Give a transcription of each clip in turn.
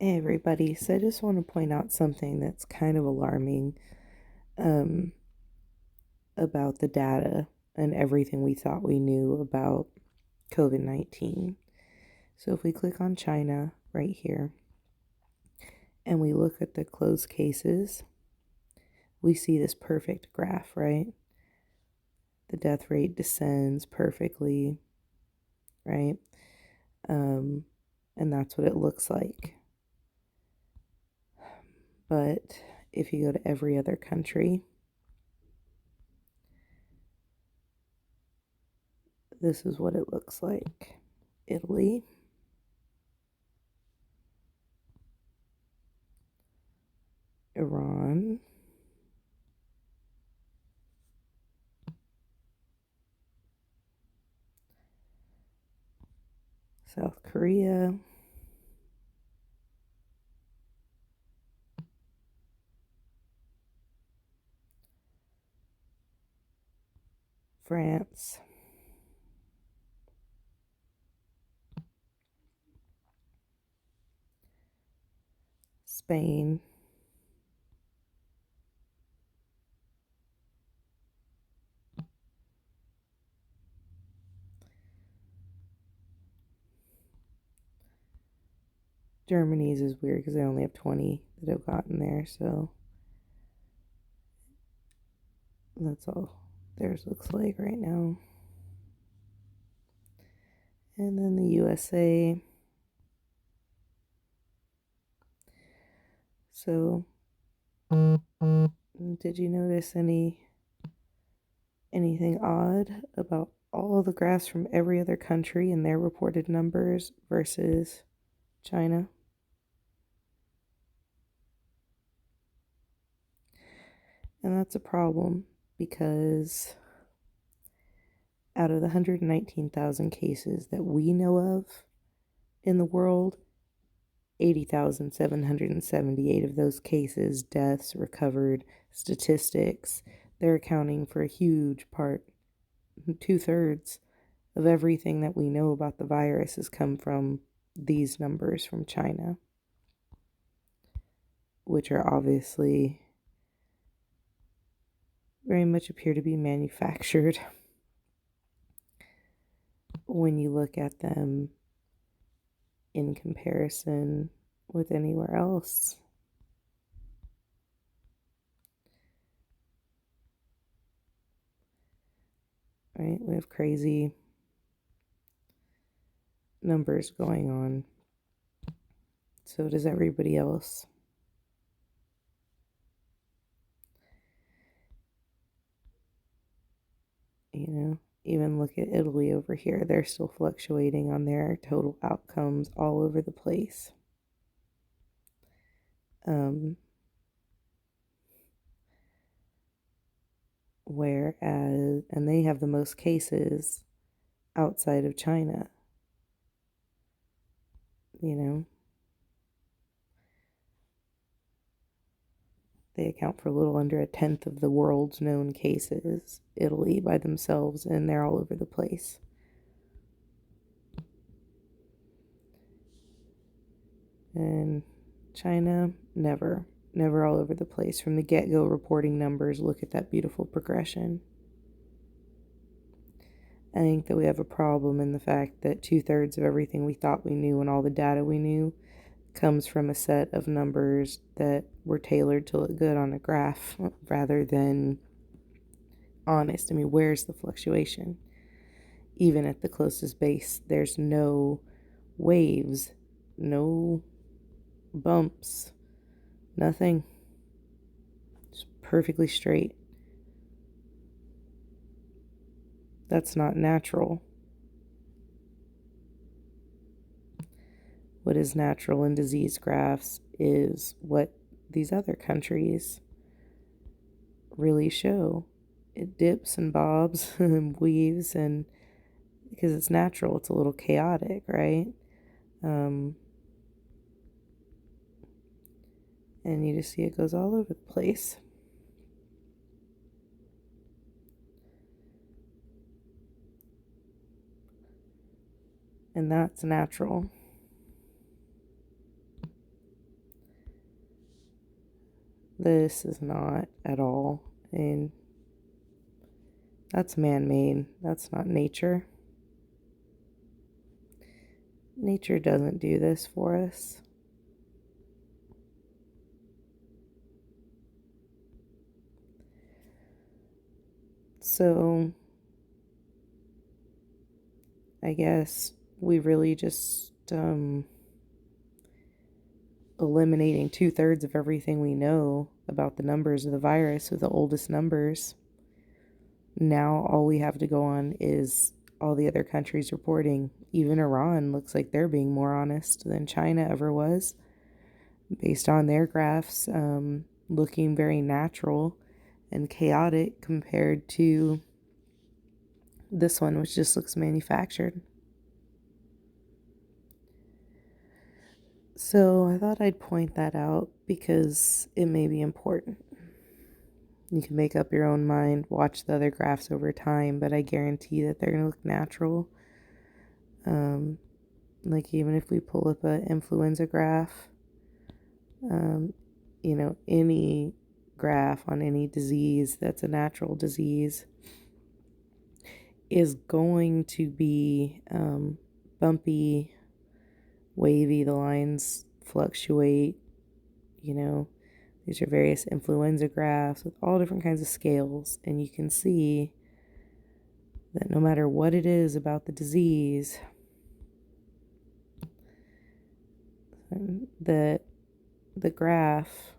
Hey everybody, so I just want to point out something that's kind of alarming um, about the data and everything we thought we knew about COVID-19. So if we click on China right here and we look at the closed cases, we see this perfect graph, right? The death rate descends perfectly, right? Um, and that's what it looks like. But if you go to every other country, this is what it looks like. Italy, Iran, South Korea, France, Spain, Germany's is weird because they only have 20 that have gotten there, so that's all theirs looks like right now. And then the USA. So, did you notice anything odd about all the graphs from every other country and their reported numbers versus China? And that's a problem because out of the 119,000 cases that we know of in the world, 80,778 of those cases, deaths, recovered, statistics, they're accounting for a huge part. 2/3 of everything that we know about the virus has come from these numbers from China, which are obviously very much appear to be manufactured when you look at them in comparison with anywhere else. Right? We have crazy numbers going on. So does everybody else. Even look at Italy over here. They're still fluctuating on their total outcomes all over the place. And they have the most cases outside of China, you know. They account for a little under a tenth of the world's known cases, Italy by themselves, and they're all over the place. And China, never all over the place. From the get-go reporting numbers, look at that beautiful progression. I think that we have a problem in the fact that 2/3 of everything we thought we knew and all the data we knew comes from a set of numbers that were tailored to look good on a graph rather than honest. I mean, where's the fluctuation? Even at the closest base, there's no waves, no bumps, nothing. It's perfectly straight. That's not natural. What is natural in disease graphs is what these other countries really show. It dips and bobs and weaves, and because it's natural, it's a little chaotic, right? And you just see it goes all over the place. And that's natural. This is not at all. And that's man-made. That's not nature. Nature doesn't do this for us. So I guess we really just eliminating 2/3 of everything we know about the numbers of the virus with the oldest numbers. Now all we have to go on is all the other countries reporting. Even Iran looks like they're being more honest than China ever was, based on their graphs, looking very natural and chaotic compared to this one, which just looks manufactured. So I thought I'd point that out because it may be important. You can make up your own mind, watch the other graphs over time, but I guarantee that they're going to look natural. Like even if we pull up an influenza graph, any graph on any disease that's a natural disease is going to be bumpy, wavy. The lines fluctuate. These are various influenza graphs with all different kinds of scales, and you can see that no matter what it is about the disease, that the graph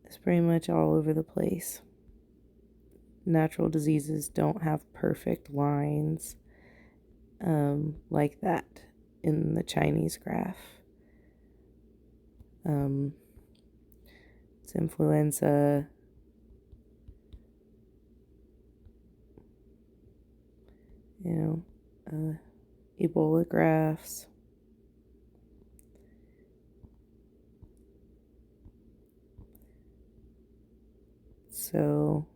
is pretty much all over the place. Natural diseases don't have perfect lines like that in the Chinese graph. It's influenza, Ebola graphs. So,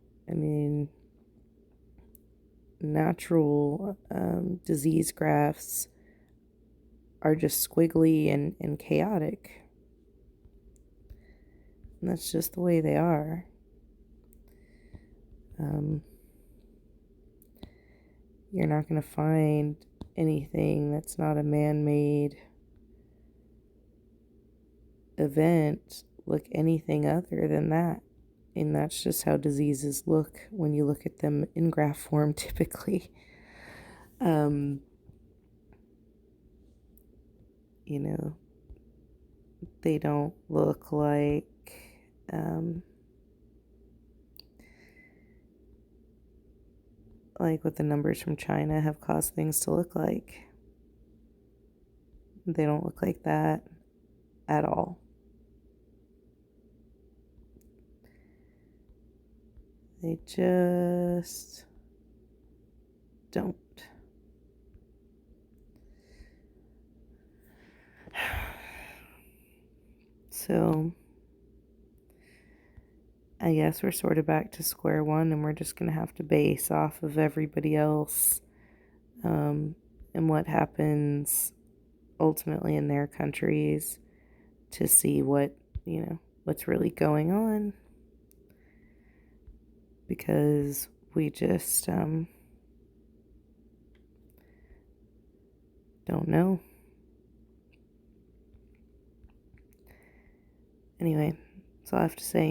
natural disease graphs are just squiggly and chaotic. And that's just the way they are. You're not going to find anything that's not a man-made event look anything other than that. And that's just how diseases look when you look at them in graph form typically. They don't look like what the numbers from China have caused things to look like. They don't look like that at all. They just don't. So I guess we're sort of back to square one, and we're just going to have to base off of everybody else and what happens ultimately in their countries to see what's really going on, because we just don't know. Anyway, that's all I have to say.